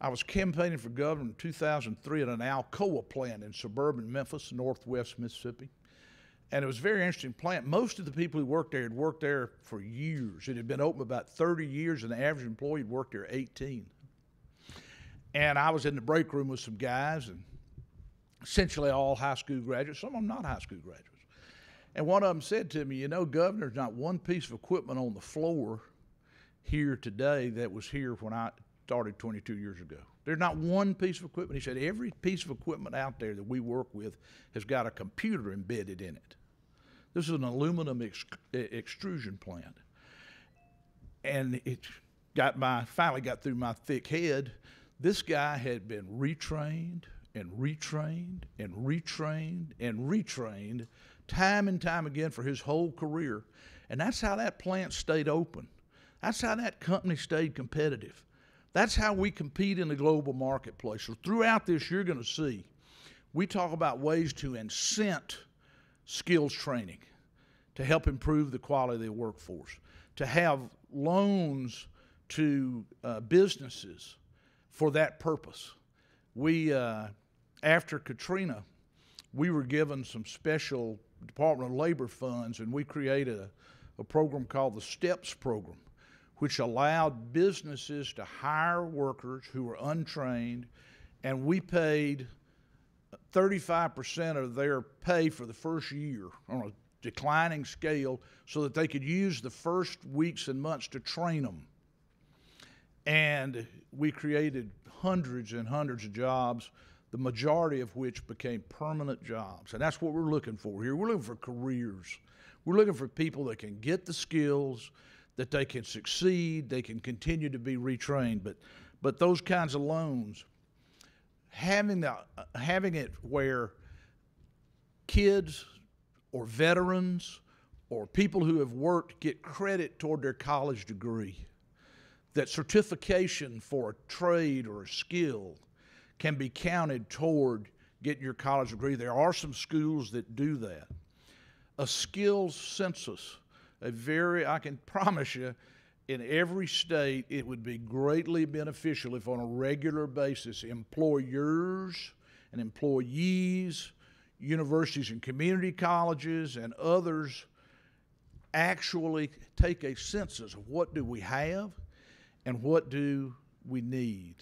I was campaigning for governor in 2003 at an Alcoa plant in suburban Memphis, northwest Mississippi. And it was a very interesting plant. Most of the people who worked there had worked there for years. It had been open about 30 years, and the average employee had worked there 18. And I was in the break room with some guys, and essentially all high school graduates, some of them not high school graduates. And one of them said to me, you know, Governor, there's not one piece of equipment on the floor here today that was here when I started 22 years ago. There's not one piece of equipment. He said every piece of equipment out there that we work with has got a computer embedded in it. This is an aluminum extrusion plant. And it finally got through my thick head. This guy had been retrained and retrained and retrained and retrained time and time again for his whole career. And that's how that plant stayed open. That's how that company stayed competitive. That's how we compete in the global marketplace. So throughout this, you're going to see we talk about ways to incent skills training to help improve the quality of the workforce, to have loans to businesses for that purpose. We, after Katrina, we were given some special Department of Labor funds, and we created a program called the STEPS program, which allowed businesses to hire workers who were untrained, and we paid 35% of their pay for the first year on a declining scale so that they could use the first weeks and months to train them. And we created hundreds and hundreds of jobs, the majority of which became permanent jobs. And that's what we're looking for here. We're looking for careers. We're looking for people that can get the skills, that they can succeed, they can continue to be retrained. But those kinds of loans, having it where kids or veterans or people who have worked get credit toward their college degree, that certification for a trade or a skill can be counted toward getting your college degree. There are some schools that do that. A skills census, I can promise you, in every state, it would be greatly beneficial if on a regular basis, employers and employees, universities and community colleges and others actually take a census of what do we have and what do we need.